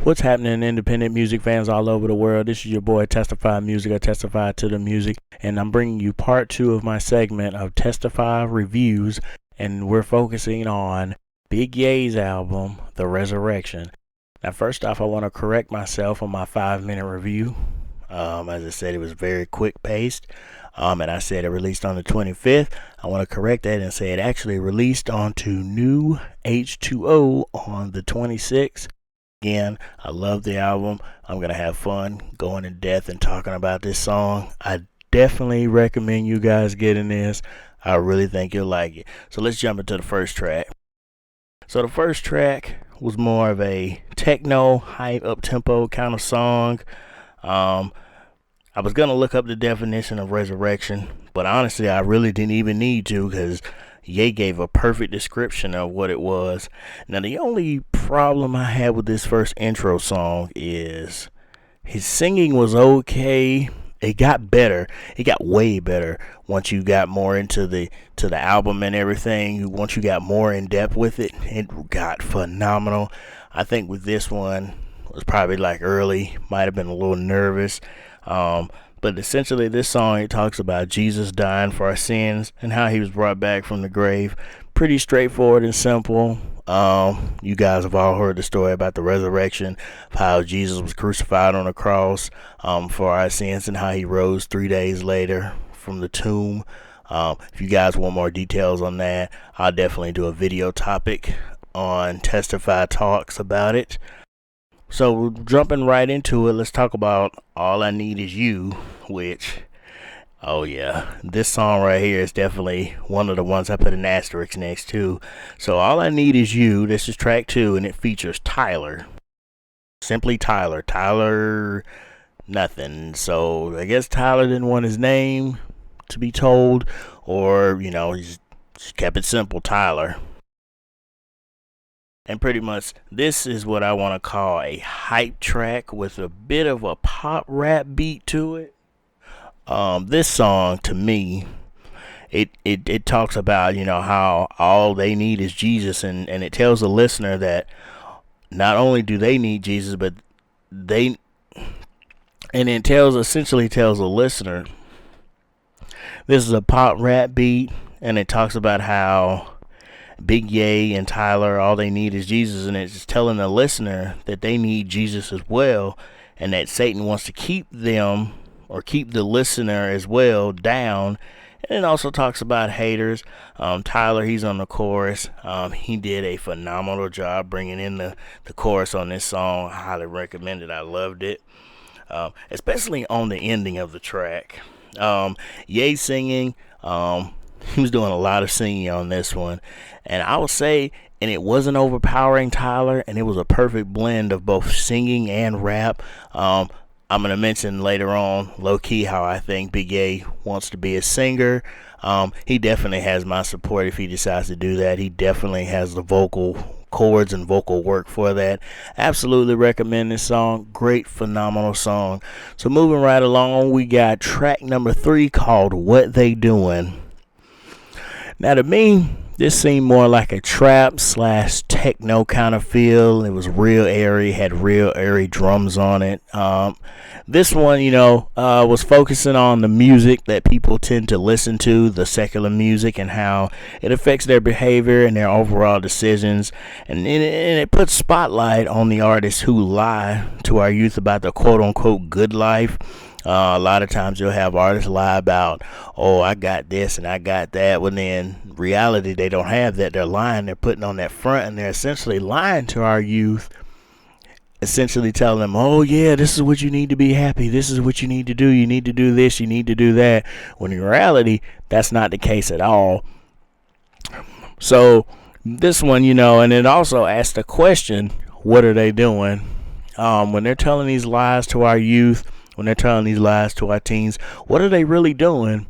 What's happening, independent music fans all over the world? This is your boy Testify Music, or Testify to the Music, and I'm bringing you part 2 of my segment of Testify Reviews, and we're focusing on Big Yae's album, The Resurrection. Now, first off, I want to correct myself on my 5-minute review. As I said, it was very quick-paced, and I said it released on the 25th. I want to correct that and say it actually released onto New H2O on the 26th. Again, I love the album. I'm going to have fun going in depth and talking about this song. I definitely recommend you guys getting this. I really think you'll like it. So let's jump into the first track. So the first track was more of a techno, hype, up-tempo kind of song. I was going to look up the definition of resurrection, but honestly, I really didn't even need to because Ye gave a perfect description of what it was. Now, the only problem I had with this first intro song is his singing was okay. It got better. It got way better once you got more into the album and everything. Once you got more in depth with it, it got phenomenal. I think with this one it was probably like early, might have been a little nervous. But essentially this song, it talks about Jesus dying for our sins and how he was brought back from the grave. Pretty straightforward and simple. You guys have all heard the story about the resurrection, of how Jesus was crucified on a cross for our sins, and how he rose 3 days later from the tomb. If you guys want more details on that, I'll definitely do a video topic on Testify Talks about it. So jumping right into it, let's talk about All I Need Is You, which, oh yeah, this song right here is definitely one of the ones I put an asterisk next to. So All I Need Is You, this is track 2, and it features Tyler. Simply Tyler. Tyler nothing. So I guess Tyler didn't want his name to be told, or, he just kept it simple, Tyler. And pretty much this is what I want to call a hype track with a bit of a pop rap beat to it. This song, to me, it talks about, how all they need is Jesus, and it tells the listener that not only do they need Jesus, but essentially tells the listener, this is a pop rap beat, and it talks about how Big Yae and Tyler, all they need is Jesus, and it's just telling the listener that they need Jesus as well, and that Satan wants to keep them, or keep the listener as well, down. And it also talks about haters. Tyler, he's on the chorus. He did a phenomenal job bringing in the chorus on this song. I highly recommend it. I loved it, especially on the ending of the track. Ye singing, he was doing a lot of singing on this one, and I would say, and it wasn't overpowering Tyler, and it was a perfect blend of both singing and rap. I'm going to mention later on, low-key, how I think Big Yae wants to be a singer. He definitely has my support if he decides to do that. He definitely has the vocal chords and vocal work for that. Absolutely recommend this song. Great, phenomenal song. So moving right along, we got track number 3 called What They Doing. Now, to me, this seemed more like a trap / techno kind of feel. It was real airy, had real airy drums on it. This one, was focusing on the music that people tend to listen to, the secular music, and how it affects their behavior and their overall decisions. And it puts spotlight on the artists who lie to our youth about the quote-unquote good life. A lot of times you'll have artists lie about, oh, I got this and I got that, when in reality they don't have that. They're lying. They're putting on that front, and they're essentially lying to our youth, essentially telling them, oh yeah, this is what you need to be happy, this is what you need to do, you need to do this, you need to do that, when in reality that's not the case at all. So this one, and it also asks the question, what are they doing? When they're telling these lies to our youth, when they're telling these lies to our teens, what are they really doing?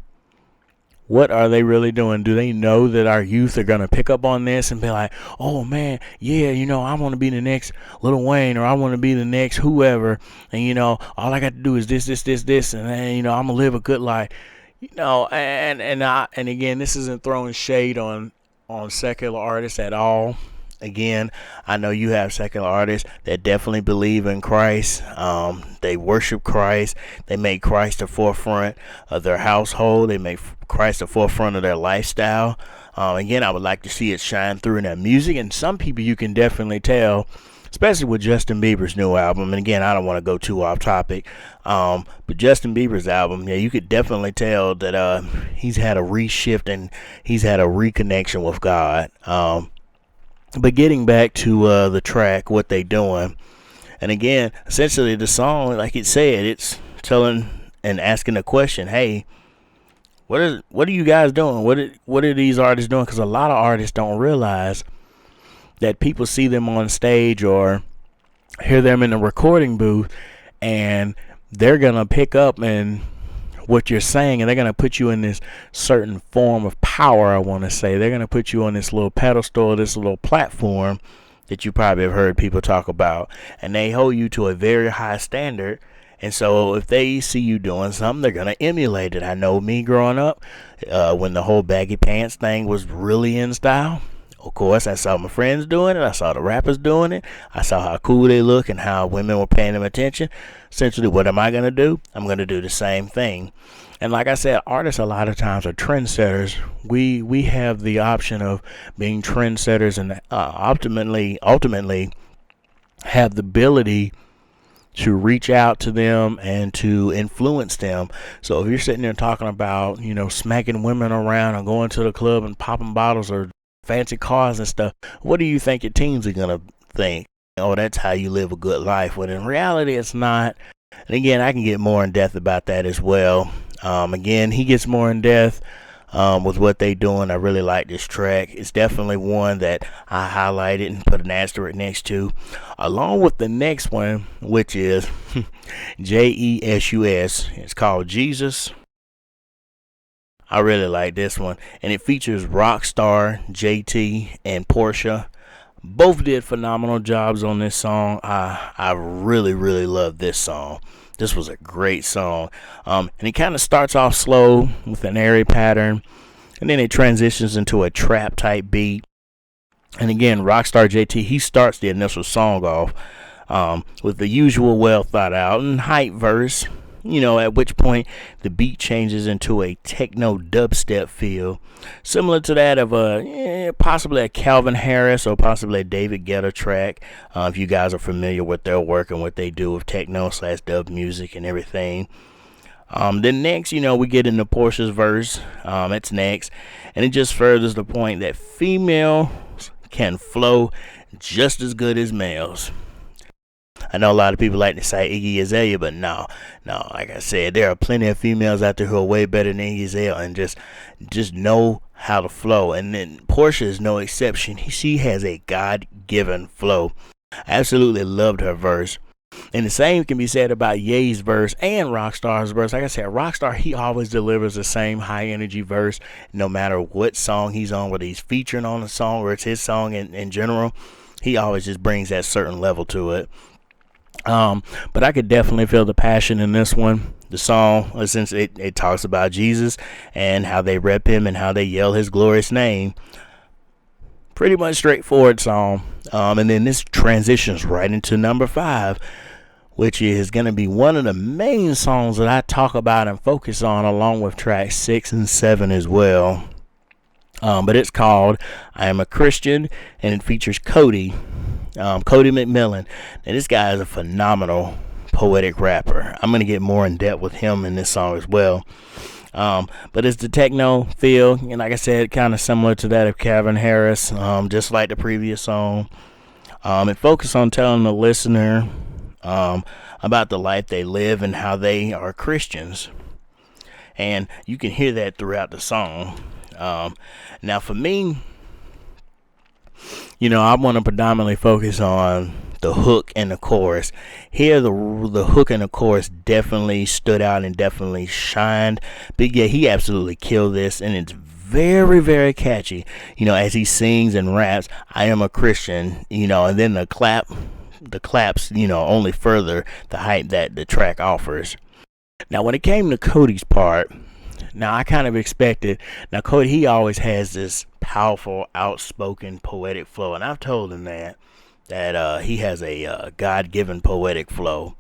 What are they really doing? Do they know that our youth are going to pick up on this and be like, oh man, yeah, I want to be the next Lil Wayne, or I want to be the next whoever, and all I got to do is this, and then, I'm going to live a good life. And again, this isn't throwing shade on secular artists at all. Again, I know you have secular artists that definitely believe in Christ. They worship Christ. They make Christ the forefront of their household. They make Christ the forefront of their lifestyle. Again, I would like to see it shine through in their music. And some people you can definitely tell, especially with Justin Bieber's new album. And again, I don't want to go too off topic, but Justin Bieber's album, yeah, you could definitely tell that he's had a reshift and he's had a reconnection with God. But getting back to the track, what they doing, and again, essentially the song, like it said, it's telling and asking the question, hey, what are you guys doing? What are these artists doing? Because a lot of artists don't realize that people see them on stage or hear them in the recording booth, and they're gonna pick up and what you're saying, and they're gonna put you in this certain form of power. I want to say they're gonna put you on this little pedestal, this little platform that you probably have heard people talk about, and they hold you to a very high standard. And so if they see you doing something, they're going to emulate it. I know me growing up, when the whole baggy pants thing was really in style, of course, I saw my friends doing it. I saw the rappers doing it. I saw how cool they look and how women were paying them attention. Essentially, what am I going to do? I'm going to do the same thing. And like I said, artists a lot of times are trendsetters. We have the option of being trendsetters and ultimately have the ability to reach out to them and to influence them. So if you're sitting there talking about, smacking women around or going to the club and popping bottles or fancy cars and stuff, what do you think your teens are going to think? Oh, that's how you live a good life. When in reality, it's not. And again, I can get more in depth about that as well. Again, he gets more in depth with what they doing. I really like this track. It's definitely one that I highlighted and put an asterisk next to, along with the next one, which is Jesus. It's called Jesus. I really like this one, and it features Rockstar, JT, and Portia. Both did phenomenal jobs on this song. I really, really love this song. This was a great song. And it kind of starts off slow with an airy pattern, and then it transitions into a trap type beat. And again, Rockstar JT, he starts the initial song off with the usual well thought out and hype verse, at which point the beat changes into a techno dubstep feel, similar to that of possibly a Calvin Harris or possibly a David Guetta track, if you guys are familiar with their work and what they do with techno/dub music and everything. Then next, we get into Portia's verse. It's next, and it just furthers the point that females can flow just as good as males. I know a lot of people like to say Iggy Azalea, but no, like I said, there are plenty of females out there who are way better than Iggy Azalea and just know how to flow. And then Portia is no exception. She has a God-given flow. I absolutely loved her verse. And the same can be said about Ye's verse and Rockstar's verse. Like I said, Rockstar, he always delivers the same high energy verse no matter what song he's on, whether he's featuring on a song or it's his song in general. He always just brings that certain level to it. But I could definitely feel the passion in this one. The song, essentially, it talks about Jesus and how they rep him and how they yell his glorious name. Pretty much straightforward song. And then this transitions right into number 5, which is going to be one of the main songs that I talk about and focus on, along with tracks 6 and 7 as well. But it's called I Am a Christian, and it features Cody McMillan. And this guy is a phenomenal poetic rapper. I'm going to get more in depth with him in this song as well. But it's the techno feel, and like I said, kind of similar to that of Calvin Harris, just like the previous song. It focuses on telling the listener about the life they live and how they are Christians. And you can hear that throughout the song. Now for me, I want to predominantly focus on the hook and the chorus. Here, the hook and the chorus definitely stood out and definitely shined. Big Yae, he absolutely killed this, and it's very, very catchy. As he sings and raps, I am a Christian, and then the claps, only further the hype that the track offers. Now, when it came to Cody's part, Now I kind of expected. Now Cody, he always has this powerful, outspoken, poetic flow, and I've told him that he has a God-given poetic flow.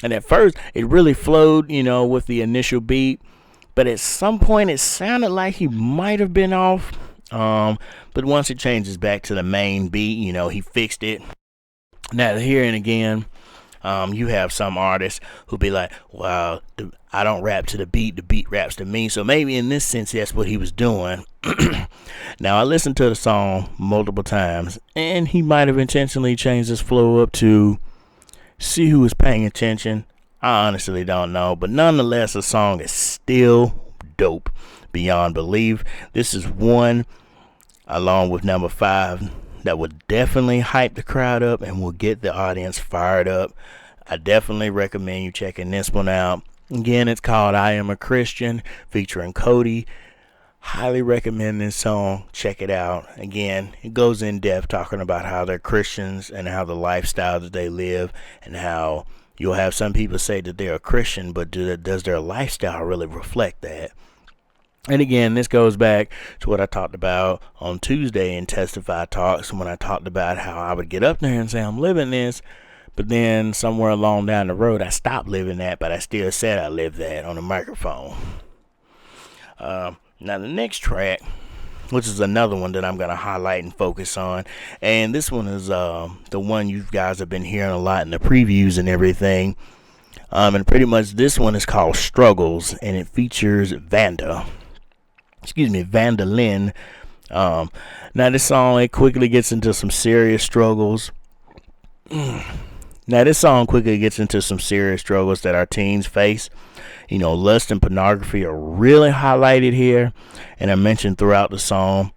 And at first, it really flowed, with the initial beat. But at some point, it sounded like he might have been off. But once it changes back to the main beat, he fixed it. Now, here and again, you have some artists who be like, "Wow, I don't rap to the beat raps to me." So maybe in this sense, that's what he was doing. Now, I listened to the song multiple times, and he might have intentionally changed his flow up to see who was paying attention. I honestly don't know, but nonetheless, the song is still dope beyond belief. This is one, along with number 5, that will definitely hype the crowd up and will get the audience fired up. I definitely recommend you checking this one out. Again, it's called I Am a Christian, featuring Cody. Highly recommend this song. Check it out. Again, it goes in depth talking about how they're Christians and how the lifestyle that they live, and how you'll have some people say that they're a Christian, but does their lifestyle really reflect that? And again, this goes back to what I talked about on Tuesday in Testify Talks, when I talked about how I would get up there and say I'm living this, but then somewhere along down the road I stopped living that, but I still said I lived that on the microphone. Now the next track, which is another one that I'm going to highlight and focus on, and this one is the one you guys have been hearing a lot in the previews and everything, and pretty much this one is called Struggles, and it features Vandalyn. Now this song, it quickly gets into some serious struggles. That our teens face. Lust and pornography are really highlighted here and are mentioned throughout the song.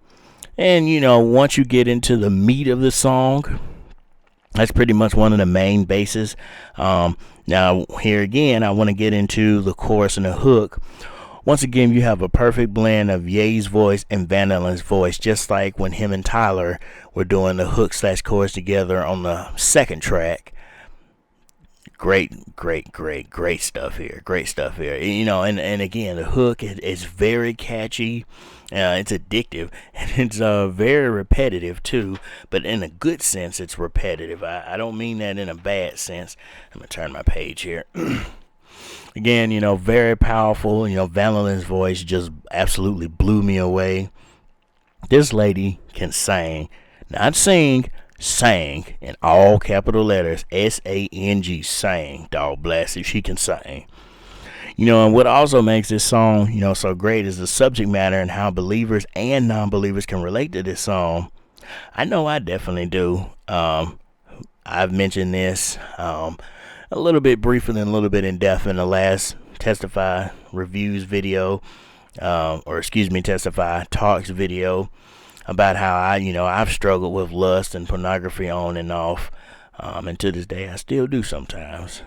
And, once you get into the meat of the song, that's pretty much one of the main bases. Now, here again, I want to get into the chorus and the hook. Once again, you have a perfect blend of Yae's voice and Vandalyn's voice, just like when him and Tyler were doing the hook/chorus together on the second track. Great stuff here. And again, the hook is very catchy. It's addictive, and it's very repetitive too, but in a good sense. It's repetitive. I don't mean that in a bad sense. I'm gonna turn my page here. Again, very powerful. Vandalyn's voice just absolutely blew me away. This lady can sing, not sing, sang in all capital letters, S-A-N-G, sang. Dog blast if she can sing. And what also makes this song, so great is the subject matter and how believers and non-believers can relate to this song. I know I definitely do. I've mentioned this a little bit briefly and a little bit in depth in the last Testify Reviews video, Testify Talks video, about how I've struggled with lust and pornography on and off, and to this day I still do sometimes.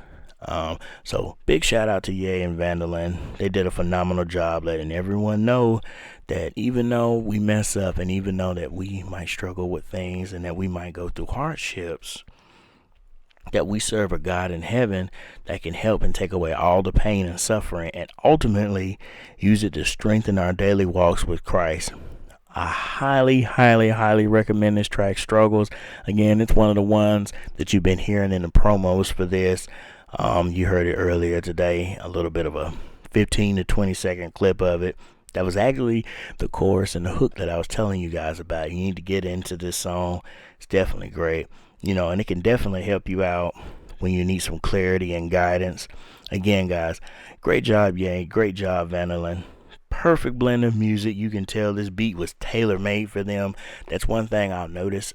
So big shout out to Yae and Vandalyn. They did a phenomenal job letting everyone know that even though we mess up, and even though that we might struggle with things and that we might go through hardships, that we serve a God in heaven that can help and take away all the pain and suffering, and ultimately use it to strengthen our daily walks with Christ. I highly recommend this track, Struggles. Again, it's one of the ones that you've been hearing in the promos for this. You heard it earlier today, a little bit of a 15 to 20 second clip of it. That was actually the chorus and the hook that I was telling you guys about. You need to get into this song. It's definitely great. And it can definitely help you out when you need some clarity and guidance. Again, guys, great job, Yae. Great job, Vandalyn. Perfect blend of music. You can tell this beat was tailor-made for them. That's one thing I'll notice.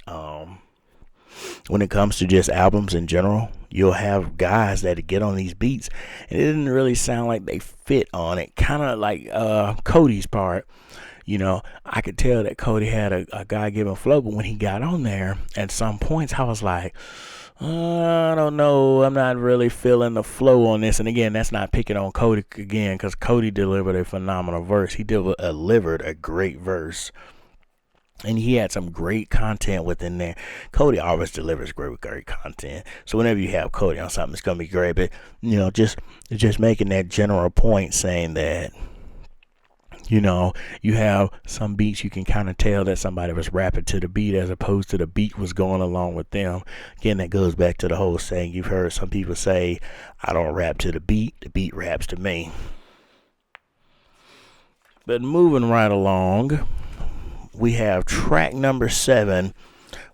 When it comes to just albums in general, you'll have guys that get on these beats and it didn't really sound like they fit on it. Kind of like Cody's part. I could tell that Cody had a God-given flow, but when he got on there, at some points I was like, I don't know, I'm not really feeling the flow on this. And again, that's not picking on Cody again, because Cody delivered a phenomenal verse. He delivered a great verse, and he had some great content within there. Cody always delivers great content, so whenever you have Cody on something, it's gonna be great. But just making that general point, saying that You know, you have some beats you can kind of tell that somebody was rapping to the beat as opposed to the beat was going along with them. Again, that goes back to the whole saying you've heard some people say, I don't rap to the beat raps to me. But moving right along, we have track number 7,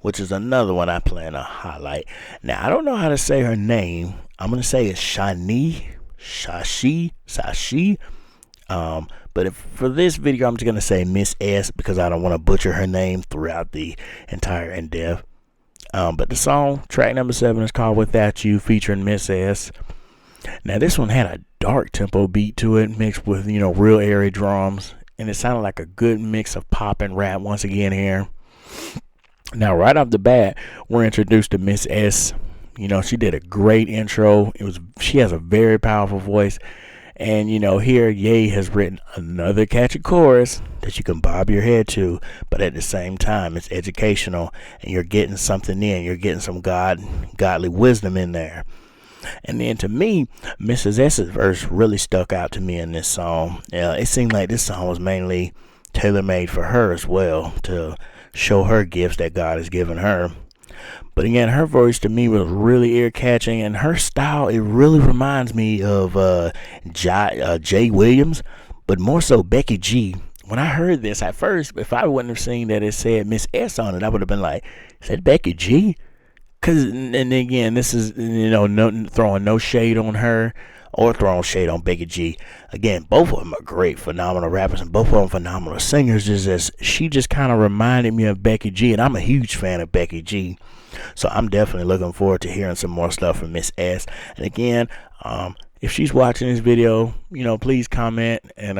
which is another one I plan to highlight. Now, I don't know how to say her name. I'm going to say it's Sashi. But for this video, I'm just going to say Miss S because I don't want to butcher her name throughout the entire in-depth. But the song, track number 7, is called Without You, featuring Miss S. Now, this one had a dark tempo beat to it, mixed with, real airy drums. And it sounded like a good mix of pop and rap once again here. Now, right off the bat, we're introduced to Miss S. She did a great intro. She has a very powerful voice. And, here Yae has written another catchy chorus that you can bob your head to, but at the same time, it's educational, and you're getting something in. You're getting some godly wisdom in there. And then to me, Mrs. S's verse really stuck out to me in this song. It seemed like this song was mainly tailor-made for her as well, to show her gifts that God has given her. But again, her voice to me was really ear-catching, and her style, it really reminds me of Jay Williams, but more so Becky G. When I heard this at first, if I wouldn't have seen that it said Miss S on it, I would have been like, is that Becky G? And again, this is, throwing no shade on her or throwing shade on Big Yae. Again, both of them are great, phenomenal rappers, and both of them phenomenal singers. Just as she just kind of reminded me of Becky G, and I'm a huge fan of Becky G. So I'm definitely looking forward to hearing some more stuff from Miss S. And again, if she's watching this video, please comment and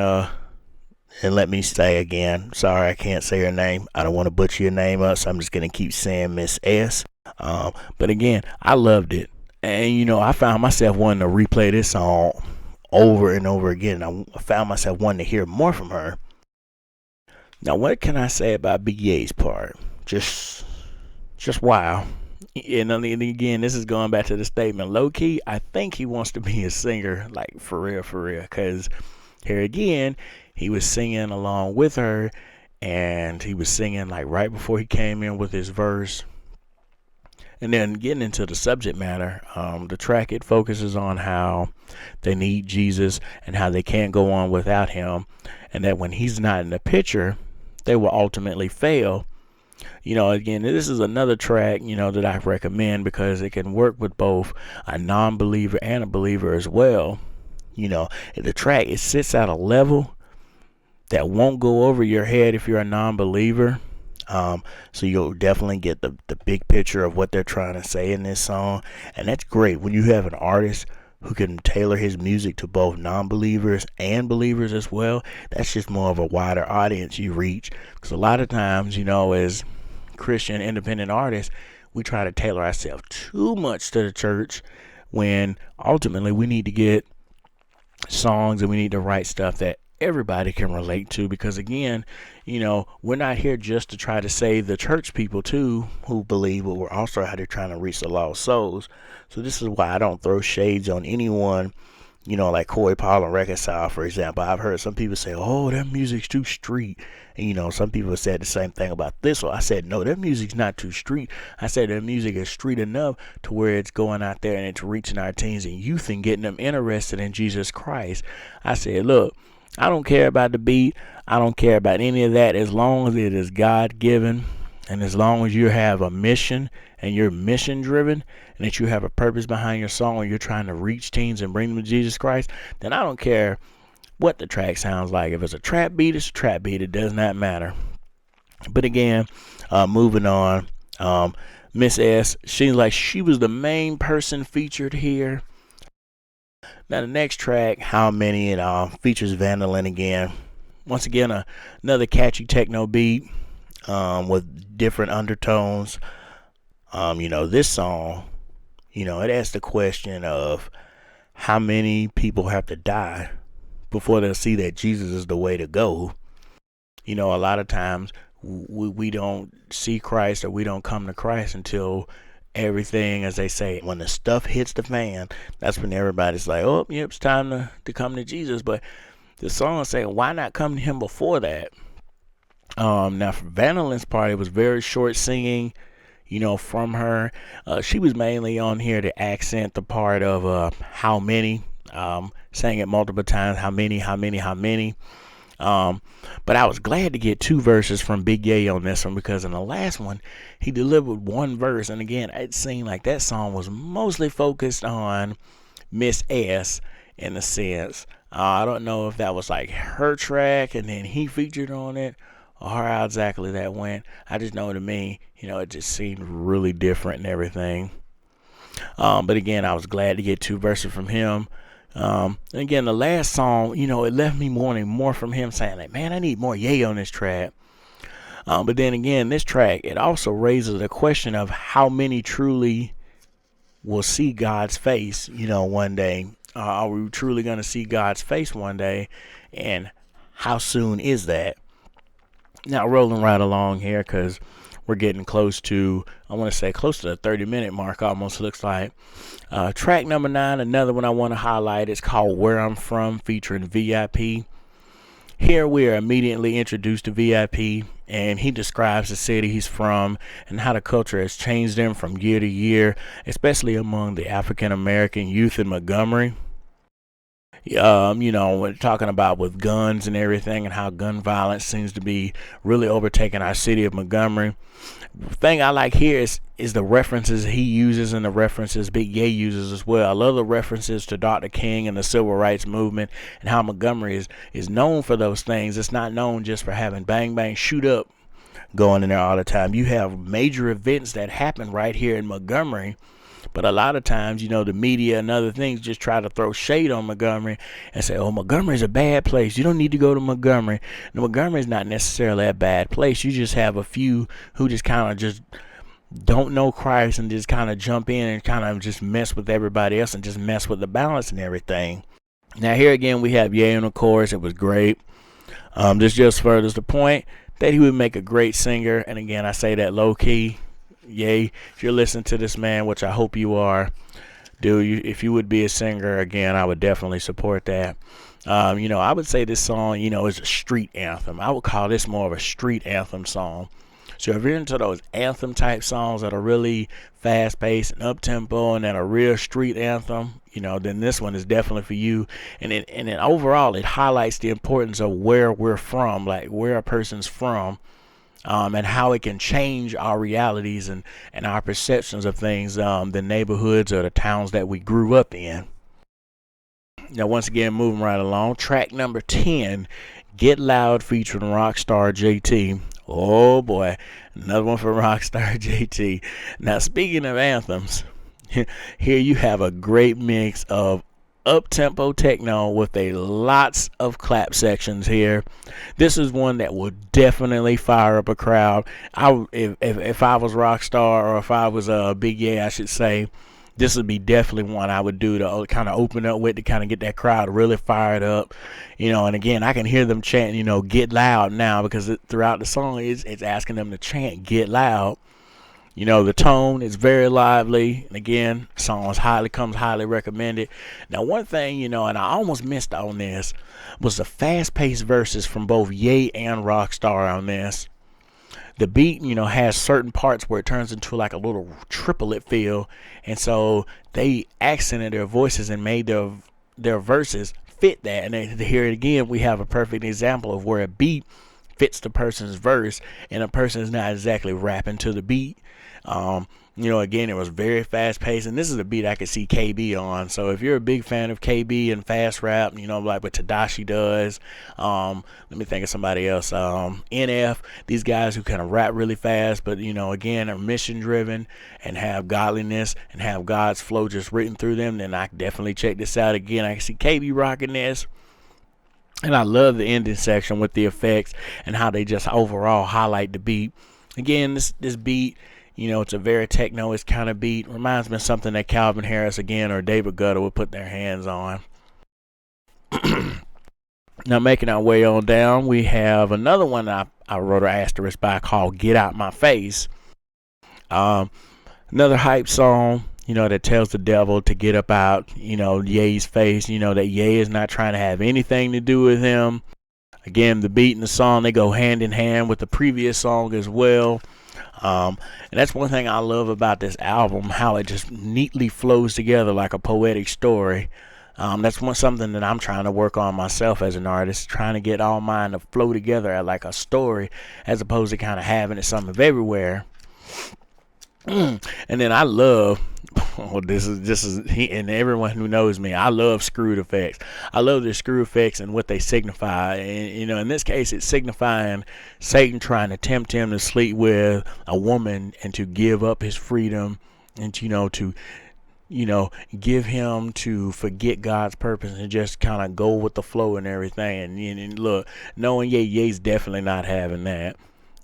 let me say again, sorry I can't say her name. I don't want to butcher your name up, so I'm just going to keep saying Miss S. But again, I loved it. And, I found myself wanting to replay this song over and over again. I found myself wanting to hear more from her. Now, what can I say about Big Yae's part? Just wow. And again, this is going back to the statement. Low key, I think he wants to be a singer, like for real. Because here again, he was singing along with her, and he was singing like right before he came in with his verse. And then getting into the subject matter, the track, it focuses on how they need Jesus and how they can't go on without him, and that when he's not in the picture, they will ultimately fail. Again, this is another track, that I recommend because it can work with both a non-believer and a believer as well. The track, it sits at a level that won't go over your head if you're a non-believer. So you'll definitely get the big picture of what they're trying to say in this song. And that's great when you have an artist who can tailor his music to both non-believers and believers as well. That's just more of a wider audience you reach. Because a lot of times, as Christian independent artists, we try to tailor ourselves too much to the church when ultimately we need to get songs and we need to write stuff that everybody can relate to, because again, we're not here just to try to save the church people too who believe, but we're also out here trying to reach the lost souls. So this is why I don't throw shades on anyone, like Corey Paul and Reconcile, for example. I've heard some people say, oh, that music's too street. And some people have said the same thing about this. So I said, no, that music's not too street. I said that music is street enough to where it's going out there and it's reaching our teens and youth and getting them interested in Jesus Christ. I said, look, I don't care about the beat. I don't care about any of that as long as it is God-given, and as long as you have a mission and you're mission-driven and that you have a purpose behind your song and you're trying to reach teens and bring them to Jesus Christ, then I don't care what the track sounds like. If it's a trap beat, it's a trap beat. It does not matter. But again, moving on, Miss S, she was the main person featured here. Now the next track, How Many, features Vandalin again. Once again, another catchy techno beat with different undertones. This song, it asks the question of how many people have to die before they'll see that Jesus is the way to go. A lot of times we don't see Christ, or we don't come to Christ until everything, as they say, when the stuff hits the fan, that's when everybody's like, oh, yep, it's time to come to Jesus. But the song saying, why not come to him before that? Now for Vandaline's part, it was very short singing, from her. She was mainly on here to accent the part of how many, saying it multiple times, how many, how many, how many. But I was glad to get 2 verses from Big Yae on this one, because in the last one, he delivered 1 verse. And again, it seemed like that song was mostly focused on Miss S in a sense. I don't know if that was like her track and then he featured on it, or how exactly that went. I just know to me, it just seemed really different and everything. But again, I was glad to get 2 verses from him. And again, the last song, it left me wanting more from him, saying like, man, I need more Yae on this track. But then again, this track, it also raises the question of how many truly will see God's face, one day. Are we truly going to see God's face one day? And how soon is that? Now, rolling right along here, because we're getting close to, I want to say close to the 30-minute mark, almost looks like. Track number 9, another one I want to highlight, is called Where I'm From, featuring VIP. Here we are immediately introduced to VIP, and he describes the city he's from and how the culture has changed them from year to year, especially among the African American youth in Montgomery. We're talking about with guns and everything, and how gun violence seems to be really overtaking our city of Montgomery. The thing I like here is the references he uses and the references Big Yae uses as well. I love the references to Dr. King and the civil rights movement, and how Montgomery is known for those things. It's not known just for having bang bang shoot up going in there all the time. You have major events that happen right here in Montgomery. But a lot of times, the media and other things just try to throw shade on Montgomery and say, oh, Montgomery's a bad place. You don't need to go to Montgomery. And Montgomery's not necessarily a bad place. You just have a few who just kind of just don't know Christ and just kind of jump in and kind of just mess with everybody else and just mess with the balance and everything. Now, here again, we have Yae on the chorus. It was great. This just furthers the point that he would make a great singer. And again, I say that low key. Yae, if you're listening to this, man, which I hope you are, if you would be a singer, again, I would definitely support that. I would say this song, is a street anthem. I would call this more of a street anthem song. So if you're into those anthem type songs that are really fast paced and up tempo and that are real street anthem, then this one is definitely for you. And then overall, it highlights the importance of where we're from, like where a person's from. And how it can change our realities and our perceptions of things, the neighborhoods or the towns that we grew up in. Now, once again, moving right along, track number 10, Get Loud, featuring Rockstar JT. Oh boy, another one for Rockstar JT. Now, speaking of anthems, here you have a great mix of up-tempo techno with lots of clap sections here. This is one that will definitely fire up a crowd. If I was Rockstar, or if I was Big Yae, I should say, this would be definitely one I would do to kind of open up with, to kind of get that crowd really fired up. And again, I can hear them chanting, get loud now, because throughout the song it's asking them to chant get loud. The tone is very lively, and again, song comes highly recommended. Now, one thing, and I almost missed on this, was the fast-paced verses from both Yae and Rockstar on this. The beat, has certain parts where it turns into like a little triplet feel, and so they accented their voices and made their verses fit that. And then here again, we have a perfect example of where a beat fits the person's verse, and a person is not exactly rapping to the beat. Again, it was very fast paced, and this is a beat I could see KB on. So if you're a big fan of KB and fast rap, like what Tadashi does, let me think of somebody else, NF, these guys who kind of rap really fast, but again, are mission driven and have godliness and have God's flow just written through them, then I definitely check this out. Again, I can see KB rocking this. And I love the ending section with the effects and how they just overall highlight the beat. Again, this beat, it's a very techno-ish kind of beat. Reminds me of something that Calvin Harris, again, or David Guetta would put their hands on. Now, making our way on down, we have another one I wrote an asterisk by called Get Out My Face. Another hype song. that tells the devil to get up out, Ye's face, that Ye is not trying to have anything to do with him. Again, the beat and the song, they go hand in hand with the previous song as well. And that's one thing I love about this album, how it just neatly flows together like a poetic story. That's something that I'm trying to work on myself as an artist, trying to get all mine to flow together like a story, as opposed to kind of having it something everywhere. And then I love, and everyone who knows me, I love screwed effects. I love the screw effects and what they signify. And, in this case, it's signifying Satan trying to tempt him to sleep with a woman and to give up his freedom and, to give him to forget God's purpose and just kind of go with the flow and everything. And look, knowing Ye's definitely not having that.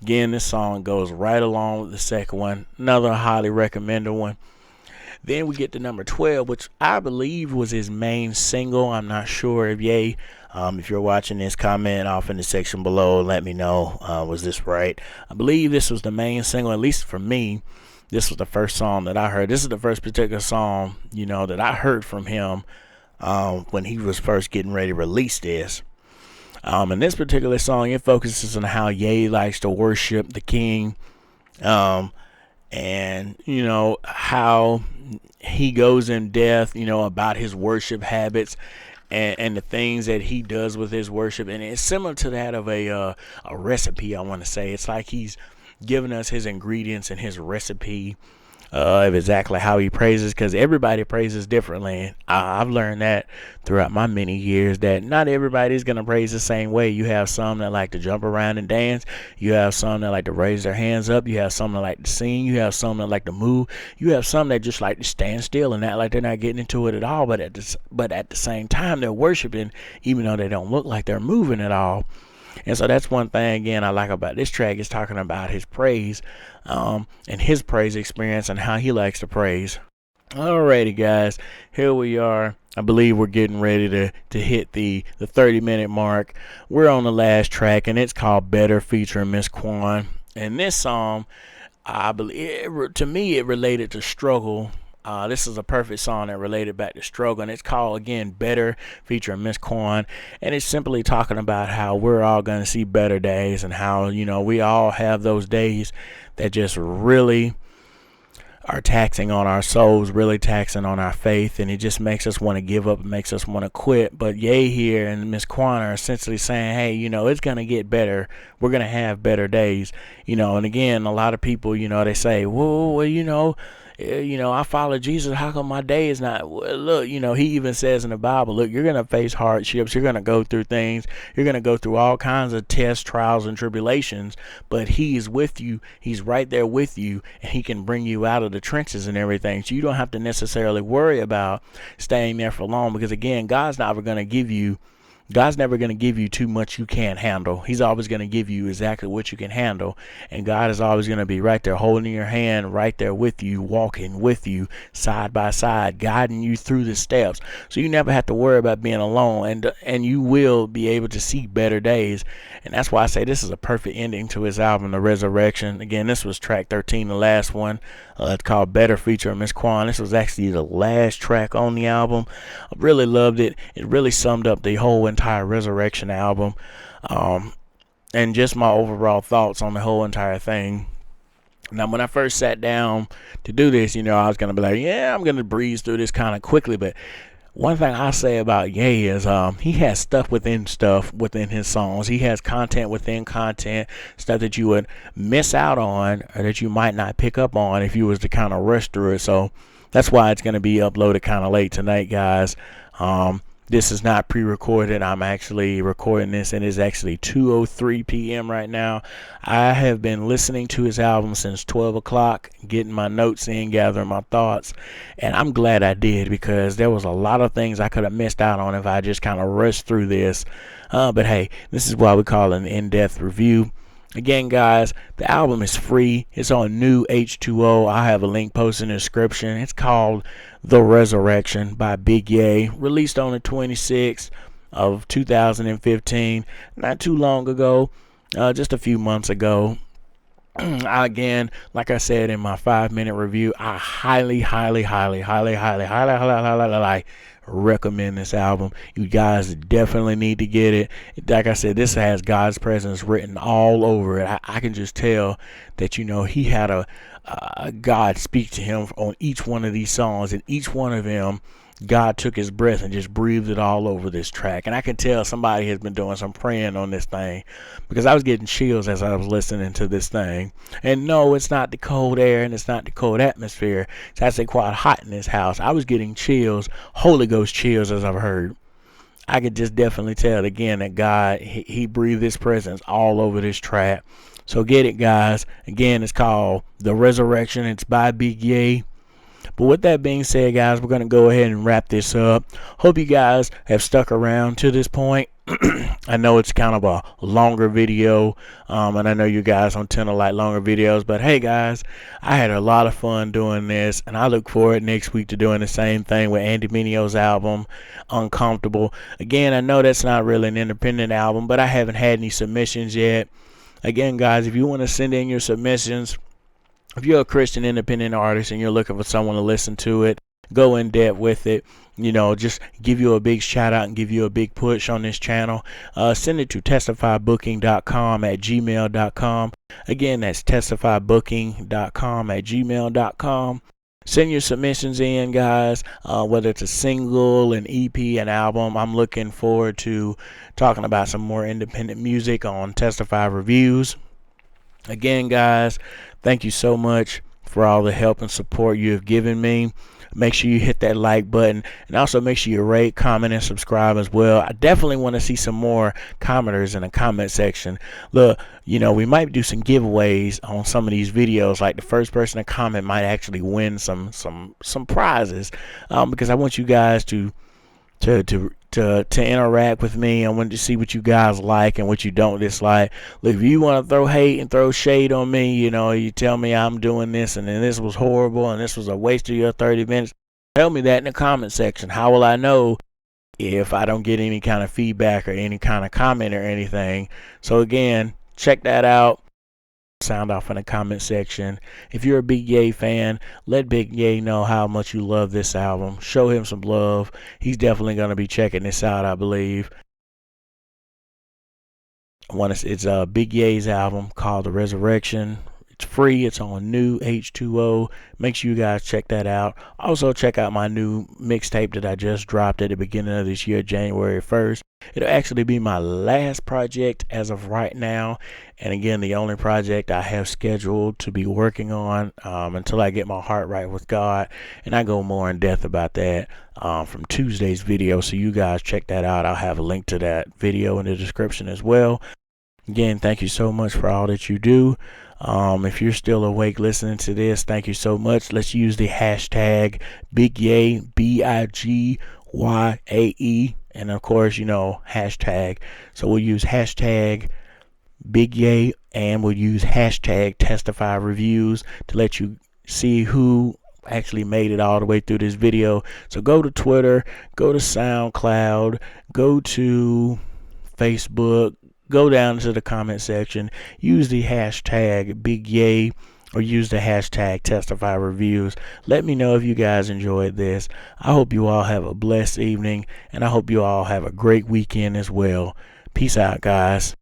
Again, this song goes right along with the second one. Another highly recommended one. Then we get to number 12, which I believe was his main single. I'm not sure if Ye, if you're watching this, comment off in the section below. Let me know, was this right? I believe this was the main single, at least for me. This was the first song that I heard. This is the first particular song, that I heard from him when he was first getting ready to release this. And this particular song, it focuses on how Ye likes to worship the king, and how he goes in depth, about his worship habits and the things that he does with his worship. And it's similar to that of a recipe, I want to say. It's like he's giving us his ingredients and his recipe of exactly how he praises, because everybody praises differently. I've learned that throughout my many years, that not everybody's going to praise the same way. You have some that like to jump around and dance. You have some that like to raise their hands up. You have some that like to sing. You have some that like to move. You have some that just like to stand still and act like they're not getting into it at all, but at the same time they're worshiping, even though they don't look like they're moving at all. And so that's one thing, again, I like about this track, is talking about his praise and his praise experience and how he likes to praise. Alrighty, guys, here we are. I believe we're getting ready to hit the 30-minute mark. We're on the last track, and it's called Better, featuring Miss Quan. And this song, I believe, to me, it related to struggle. This is a perfect song that related back to struggle, and it's called, again, Better, featuring Miss Quan. And it's simply talking about how we're all going to see better days, and how, we all have those days that just really are taxing on our souls, really taxing on our faith, and it just makes us want to give up, and makes us want to quit. But Ye here and Miss Quan are essentially saying, hey, it's going to get better. We're going to have better days. And again, a lot of people, they say, well, I follow Jesus. How come my day is not? Well, look, he even says in the Bible, look, you're going to face hardships. You're going to go through things. You're going to go through all kinds of tests, trials, and tribulations. But he is with you. He's right there with you. And he can bring you out of the trenches and everything. So you don't have to necessarily worry about staying there for long. Because, again, God's never going to give you too much you can't handle. He's always going to give you exactly what you can handle. And God is always going to be right there, holding your hand, right there with you, walking with you, side by side, guiding you through the steps. So you never have to worry about being alone, and you will be able to see better days. And that's why I say this is a perfect ending to his album, The Resurrection. Again, this was track 13, the last one. It's called Better, featuring Miss Quan. This was actually the last track on the album. I really loved it. It really summed up the whole entire Resurrection album, and just my overall thoughts on the whole entire thing. Now, when I first sat down to do this, I was going to be like, yeah, I'm going to breeze through this kind of quickly. But one thing I say about Ye is he has stuff within his songs. He has content within content, stuff that you would miss out on or that you might not pick up on if you was to kind of rush through it. So that's why it's going to be uploaded kind of late tonight, guys. This is not pre-recorded. I'm actually recording this, and it's actually 2:03 p.m. right now. I have been listening to his album since 12 o'clock, getting my notes in, gathering my thoughts, and I'm glad I did, because there was a lot of things I could have missed out on if I just kind of rushed through this. But hey, this is why we call it an in-depth review. Again, guys, the album is free. It's on New H2O. I have a link posted in the description. It's called The Resurrection by Big Yae, released on the 26th of 2015, not too long ago, just a few months ago. Again, like I said in my 5-minute review, I highly recommend this album. You guys definitely need to get it. Like I said, this has God's presence written all over it. I can just tell that, you know, he had a God speak to him on each one of these songs, and each one of them God took his breath and just breathed it all over this track. And I can tell somebody has been doing some praying on this thing, because I was getting chills as I was listening to this thing. And no, it's not the cold air and it's not the cold atmosphere. It's actually quite hot in this house. I was getting chills, Holy Ghost chills, as I've heard. I could just definitely tell again that God, he breathed his presence all over this track. So get it, guys. Again, it's called The Resurrection. It's by Big Yae. But with that being said, guys, we're going to go ahead and wrap this up. Hope you guys have stuck around to this point. I know it's kind of a longer video, and I know you guys don't tend to like longer videos, but hey, guys, I had a lot of fun doing this, and I look forward next week to doing the same thing with Andy Mineo's album, Uncomfortable. Again, I know that's not really an independent album, but I haven't had any submissions yet. Again, guys, if you want to send in your submissions, if you're a Christian independent artist and you're looking for someone to listen to it, go in depth with it, you know, just give you a big shout out and give you a big push on this channel, send it to testifybooking.com@gmail.com. Again, that's testifybooking.com@gmail.com. Send your submissions in, guys, whether it's a single, an EP, an album. I'm looking forward to talking about some more independent music on Testify Reviews. Again, guys, thank you so much for all the help and support you have given me. Make sure you hit that like button, and also make sure you rate, comment, and subscribe as well. I definitely want to see some more commenters in the comment section. Look, you know, we might do some giveaways on some of these videos. Like the first person to comment might actually win some prizes, because I want you guys to interact with me. I want to see what you guys like and what you don't dislike. Look, if you want to throw hate and throw shade on me, you know, you tell me I'm doing this and then this was horrible and this was a waste of your 30 minutes, tell me that in the comment section. How will I know if I don't get any kind of feedback or any kind of comment or anything? So again, check that out. Sound off in the comment section. If you're a Big Yae fan, let Big Yae know how much you love this album. Show him some love. He's definitely going to be checking this out, I believe. It's Big Yae's album called The Resurrection. It's free. It's on new H2O. Make sure you guys check that out. Also, check out my new mixtape that I just dropped at the beginning of this year, January 1st. It'll actually be my last project as of right now. And again, the only project I have scheduled to be working on until I get my heart right with God. And I go more in depth about that from Tuesday's video. So you guys check that out. I'll have a link to that video in the description as well. Again, thank you so much for all that you do. If you're still awake listening to this, thank you so much. Let's use the hashtag BigYae, BIGYAE, and of course, you know, hashtag. So we'll use hashtag BigYae and we'll use hashtag Testify Reviews to let you see who actually made it all the way through this video. So go to Twitter, go to SoundCloud, go to Facebook, go down to the comment section, use the hashtag Big Yae or use the hashtag Testify Reviews. Let me know if you guys enjoyed this. I hope you all have a blessed evening, and I hope you all have a great weekend as well. Peace out, guys.